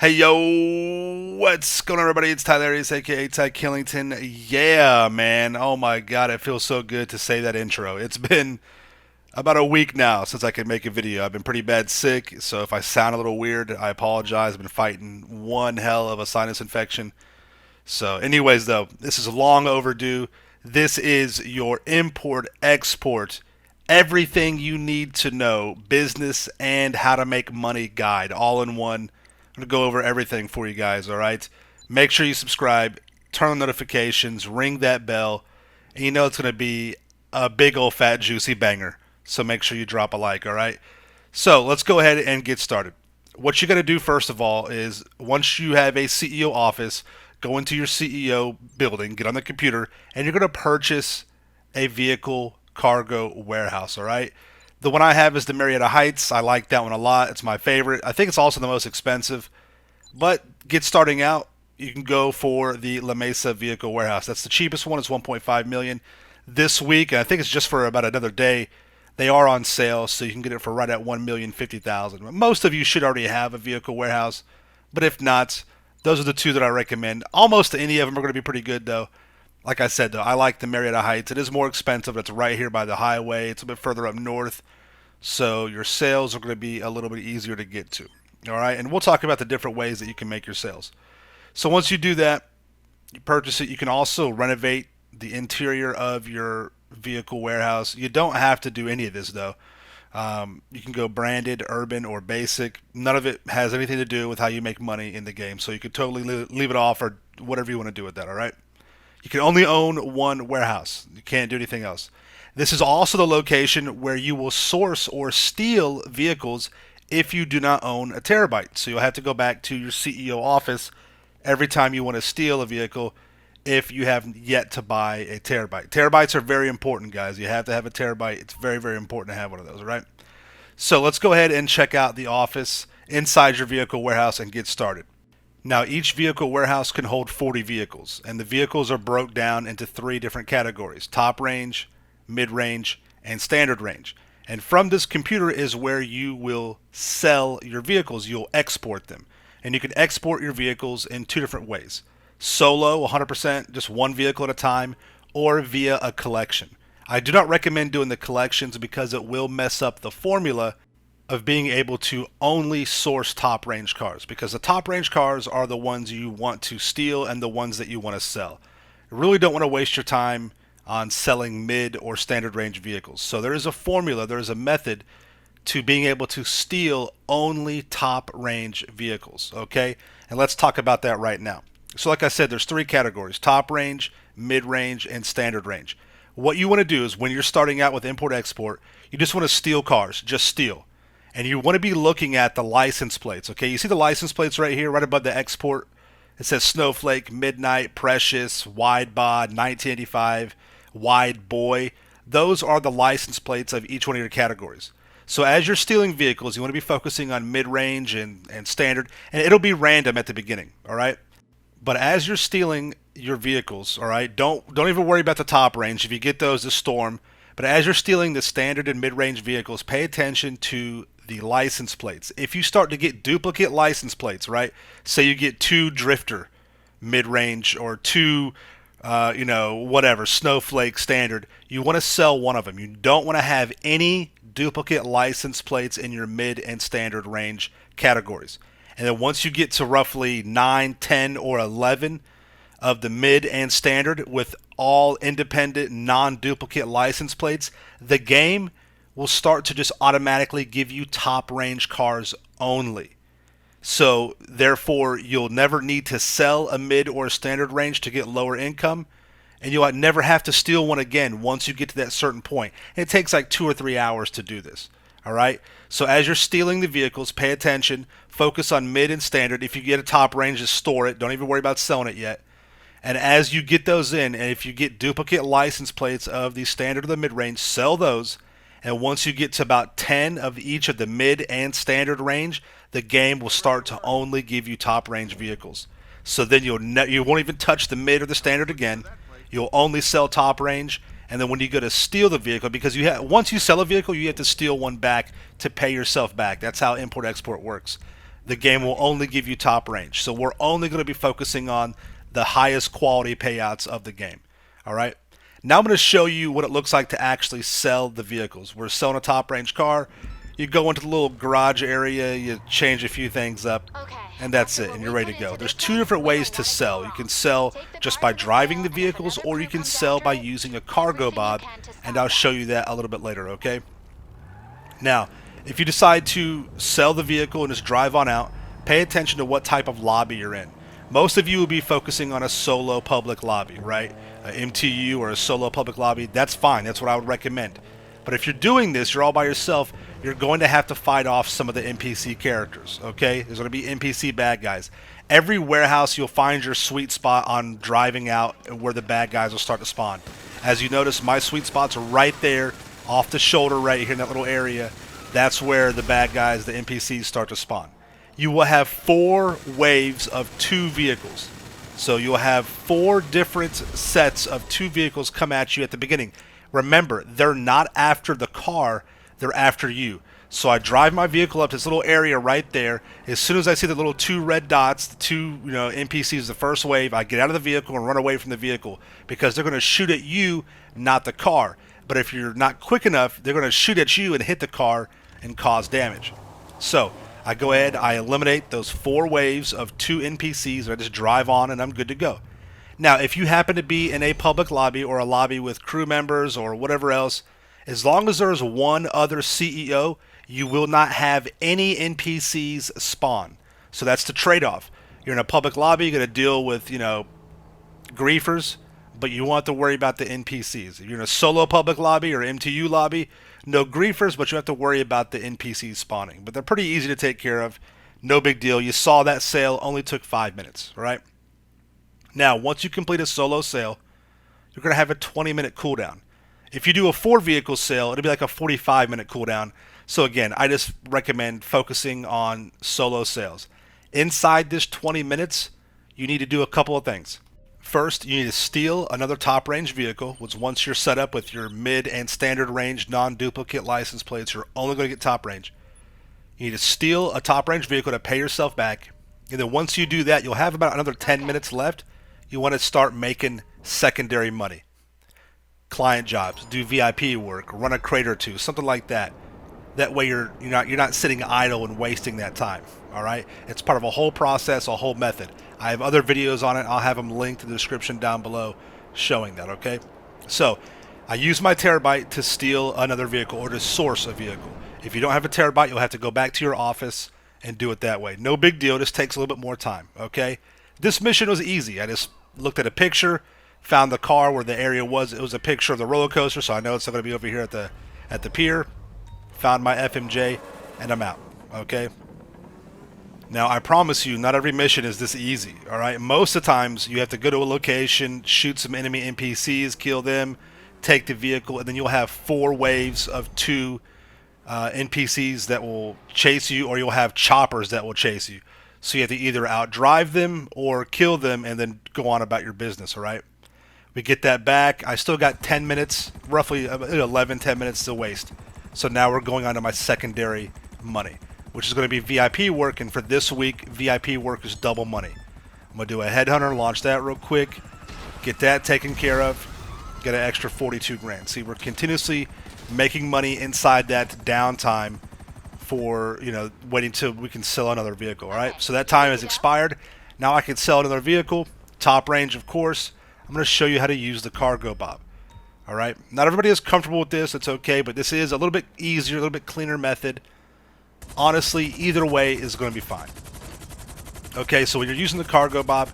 Hey yo, what's going on, everybody? It's Tylarious, aka Ty Killington. Yeah, man. Oh my god, it feels so good to say that intro. It's been about a week now since I could make a video. I've been pretty bad sick, so if I sound a little weird, I apologize. I've been fighting one hell of a sinus infection. So, anyways, though, this is long overdue. This is your import export, everything you need to know, business and how to make money guide, all in one. I'm going to go over everything for you guys, all right? Make sure you subscribe, turn on notifications, ring that bell, and you know it's going to be a big old fat juicy banger. So make sure you drop a like, all right? So let's go ahead and get started. What you're going to do first of all is once you have a CEO office, go into your CEO building, get on the computer, and you're going to purchase a vehicle cargo warehouse, all right? The one I have is the Marietta Heights. I like that one a lot. It's my favorite. I think it's also the most expensive. But get starting out, you can go for the La Mesa Vehicle Warehouse. That's the cheapest one. It's 1.5 million this week, and I think it's just for about another day. They are on sale, so you can get it for right at 1,050,000. Most of you should already have a vehicle warehouse, but if not, those are the two that I recommend. Almost any of them are going to be pretty good, though. Like I said, though, I like the Marietta Heights. It is more expensive. It's right here by the highway. It's a bit further up north, so your sales are going to be a little bit easier to get to. All right, and we'll talk about the different ways that you can make your sales. So once you do that, you purchase it. You can also renovate the interior of your vehicle warehouse. You don't have to do any of this though. You can go branded, urban, or basic. None of it has anything to do with how you make money in the game. So you could totally leave it off or whatever you want to do with that. All right. You can only own one warehouse. You can't do anything else. This is also the location where you will source or steal vehicles if you do not own a terabyte. So you'll have to go back to your CEO office every time you want to steal a vehicle if you have yet to buy a terabyte. Terabytes are very important, guys. You have to have a terabyte. It's very, very important to have one of those, all right? So let's go ahead and check out the office inside your vehicle warehouse and get started. Now, each vehicle warehouse can hold 40 vehicles, and the vehicles are broke down into three different categories: top range, mid range, and standard range. And from this computer is where you will sell your vehicles. You'll export them. And you can export your vehicles in two different ways: solo, 100%, just one vehicle at a time, or via a collection. I do not recommend doing the collections because it will mess up the formula of being able to only source top range cars, because the top range cars are the ones you want to steal and the ones that you want to sell. You really don't want to waste your time on selling mid or standard range vehicles. So there is a formula, there is a method to being able to steal only top range vehicles, okay? And let's talk about that right now. So like I said, there's three categories: top range, mid range, and standard range. What you want to do is when you're starting out with import export, you just want to steal cars, just steal. And you want to be looking at the license plates, okay? You see the license plates right here, right above the export? It says Snowflake, Midnight, Precious, Wide Bod, 1985, Wide Boy. Those are the license plates of each one of your categories. So as you're stealing vehicles, you want to be focusing on mid-range and standard, and it'll be random at the beginning, all right? But as you're stealing your vehicles, all right, don't even worry about the top range. If you get those, the storm. But as you're stealing the standard and mid-range vehicles, pay attention to the license plates. If you start to get duplicate license plates, right? Say you get two Drifter mid-range or two, whatever, Snowflake standard. You want to sell one of them. You don't want to have any duplicate license plates in your mid and standard range categories. And then once you get to roughly 9, 10, or 11 of the mid and standard with all independent, non-duplicate license plates, the game will start to just automatically give you top range cars only. So therefore, you'll never need to sell a mid or a standard range to get lower income, and you'll never have to steal one again once you get to that certain point. And it takes like 2 or 3 hours to do this. All right. So as you're stealing the vehicles, pay attention. Focus on mid and standard. If you get a top range, just store it. Don't even worry about selling it yet. And as you get those in, and if you get duplicate license plates of the standard or the mid range, sell those. And once you get to about 10 of each of the mid and standard range, the game will start to only give you top range vehicles. So then you won't even touch the mid or the standard again. You'll only sell top range. And then when you go to steal the vehicle, because once you sell a vehicle, you have to steal one back to pay yourself back. That's how import export works. the game will only give you top range. So we're only going to be focusing on the highest quality payouts of the game. All right. Now I'm going to show you what it looks like to actually sell the vehicles. We're selling a top range car. You go into the little garage area, you change a few things up, and that's it, and you're ready to go. There's two different ways to sell. You can sell just by driving the vehicles, or you can sell by using a cargo bob, and I'll show you that a little bit later, okay? Now, if you decide to sell the vehicle and just drive on out, pay attention to what type of lobby you're in. Most of you will be focusing on a solo public lobby, right? A MTU or a solo public lobby. That's fine. That's what I would recommend. But if you're doing this, you're all by yourself, you're going to have to fight off some of the NPC characters, okay? There's going to be NPC bad guys. Every warehouse, you'll find your sweet spot on driving out where the bad guys will start to spawn. As you notice, my sweet spot's are right there, off the shoulder right here in that little area. That's where the bad guys, the NPCs, start to spawn. You will have 4 waves of 2 vehicles. So you'll have 4 different sets of 2 vehicles come at you at the beginning. Remember, they're not after the car, they're after you. So I drive my vehicle up to this little area right there. As soon as I see the little 2 red dots, the 2 NPCs, the first wave, I get out of the vehicle and run away from the vehicle because they're going to shoot at you, not the car. But if you're not quick enough, they're going to shoot at you and hit the car and cause damage. So I go ahead, I eliminate those 4 waves of 2 NPCs, and I just drive on and I'm good to go. Now, if you happen to be in a public lobby or a lobby with crew members or whatever else, as long as there's one other CEO, you will not have any NPCs spawn. So that's the trade-off. You're in a public lobby, you're going to deal with, griefers, but you won't have to worry about the NPCs. If you're in a solo public lobby or MTU lobby, no griefers, but you have to worry about the NPCs spawning. But they're pretty easy to take care of. No big deal. You saw that sale only took 5 minutes, right? Now, once you complete a solo sale, you're going to have a 20-minute cooldown. If you do a 4-vehicle sale, it'll be like a 45-minute cooldown. So again, I just recommend focusing on solo sales. Inside this 20 minutes, you need to do a couple of things. First, you need to steal another top range vehicle, which once you're set up with your mid and standard range non-duplicate license plates, you're only going to get top range. You need to steal a top range vehicle to pay yourself back. And then once you do that, you'll have about another 10 minutes left. You want to start making secondary money. Client jobs, do VIP work, run a crate or 2, something like that. That way you're not sitting idle and wasting that time. All right? It's part of a whole process, a whole method. I have other videos on it. I'll have them linked in the description down below showing that, okay? So, I use my terabyte to steal another vehicle or to source a vehicle. If you don't have a terabyte, you'll have to go back to your office and do it that way. No big deal. This takes a little bit more time, okay? This mission was easy. I just looked at a picture, found the car where the area was. It was a picture of the roller coaster, so I know it's going to be over here at the pier. Found my FMJ, and I'm out, okay? Now, I promise you, not every mission is this easy, all right? Most of the times, you have to go to a location, shoot some enemy NPCs, kill them, take the vehicle, and then you'll have 4 waves of 2 NPCs that will chase you, or you'll have choppers that will chase you. So you have to either outdrive them or kill them and then go on about your business, all right? We get that back. I still got 10 minutes, roughly 10 minutes to waste. So now we're going on to my secondary money, which is going to be VIP work, and for this week, VIP work is double money. I'm going to do a headhunter, launch that real quick, get that taken care of, get an extra 42 grand. See, we're continuously making money inside that downtime for, waiting till we can sell another vehicle, all right? So that time has expired. Now I can sell another vehicle, top range, of course. I'm going to show you how to use the cargo bob, all right? Not everybody is comfortable with this. It's okay, but this is a little bit easier, a little bit cleaner method. Honestly, either way is going to be fine. Okay, so when you're using the cargo bob,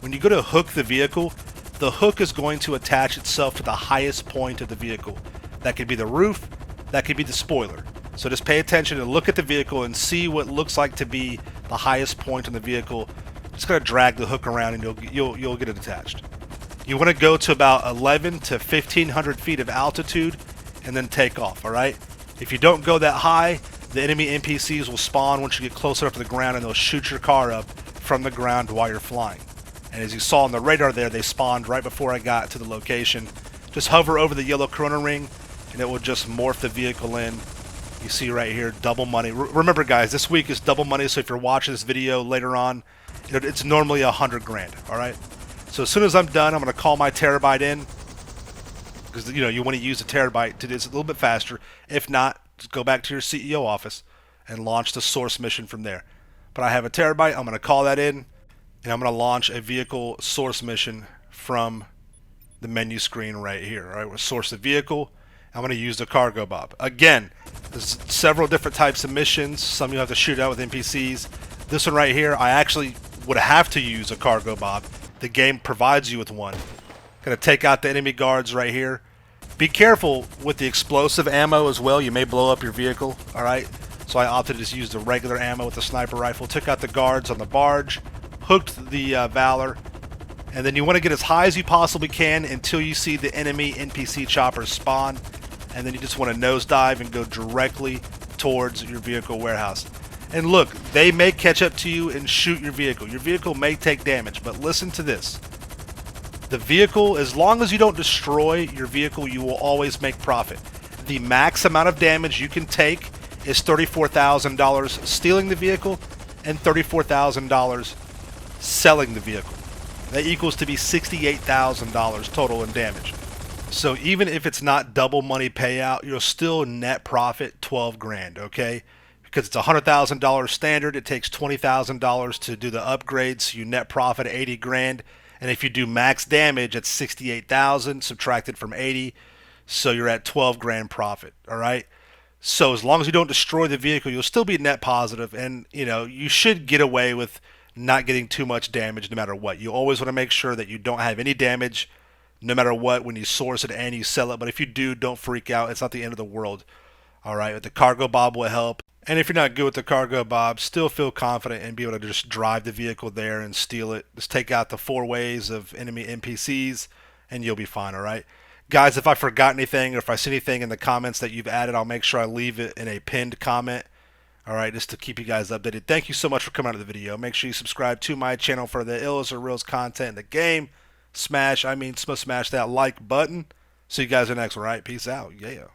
when you go to hook the vehicle, the hook is going to attach itself to the highest point of the vehicle. That could be the roof, that could be the spoiler. So just pay attention and look at the vehicle and see what looks like to be the highest point on the vehicle. Just gotta drag the hook around and you'll get it attached. You want to go to about 11 to 1500 feet of altitude and then take off, all right? If you don't go that high, the enemy NPCs will spawn once you get close enough to the ground, and they'll shoot your car up from the ground while you're flying. And as you saw on the radar there, they spawned right before I got to the location. Just hover over the yellow corona ring, and it will just morph the vehicle in You see right here, double money. Remember, guys, this week is double money. So if you're watching this video later on, it's normally 100 grand. All right. So as soon as I'm done, I'm going to call my terabyte in, because you want to use a terabyte to do this a little bit faster. If not, just go back to your CEO office and launch the source mission from there. But I have a terabyte. I'm going to call that in, and I'm going to launch a vehicle source mission from the menu screen right here. All right, we'll source the vehicle. I'm going to use the cargo bob. Again, there's several different types of missions. Some you have to shoot out with NPCs. This one right here, I actually would have to use a cargo bob. The game provides you with one. Gonna take out the enemy guards right here. Be careful with the explosive ammo as well. You may blow up your vehicle. All right. So I opted to just use the regular ammo with the sniper rifle. Took out the guards on the barge. Hooked the Valor. And then you want to get as high as you possibly can until you see the enemy NPC choppers spawn. And then you just want to nosedive and go directly towards your vehicle warehouse. And look, they may catch up to you and shoot your vehicle. Your vehicle may take damage, but listen to this. The vehicle, as long as you don't destroy your vehicle, you will always make profit. The max amount of damage you can take is $34,000 stealing the vehicle and $34,000 selling the vehicle. That equals to be $68,000 total in damage. So even if it's not double money payout, you'll still net profit 12 grand, okay? Because it's a $100,000 standard, it takes $20,000 to do the upgrades, so you net profit 80 grand. And if you do max damage, it's 68,000 subtracted from 80, so you're at 12 grand profit, all right? So as long as you don't destroy the vehicle, you'll still be net positive, and you should get away with not getting too much damage no matter what. You always want to make sure that you don't have any damage no matter what when you source it and you sell it. But if you do, don't freak out. It's not the end of the world. All right, the cargo bob will help. And if you're not good with the cargo bob, still feel confident and be able to just drive the vehicle there and steal it. Just take out the 4 ways of enemy NPCs and you'll be fine, all right? Guys, if I forgot anything or if I see anything in the comments that you've added, I'll make sure I leave it in a pinned comment. All right, just to keep you guys updated. Thank you so much for coming out of the video. Make sure you subscribe to my channel for the illest or realest content in the game. Smash that like button. See you guys in the next one, all right? Peace out. Yeah.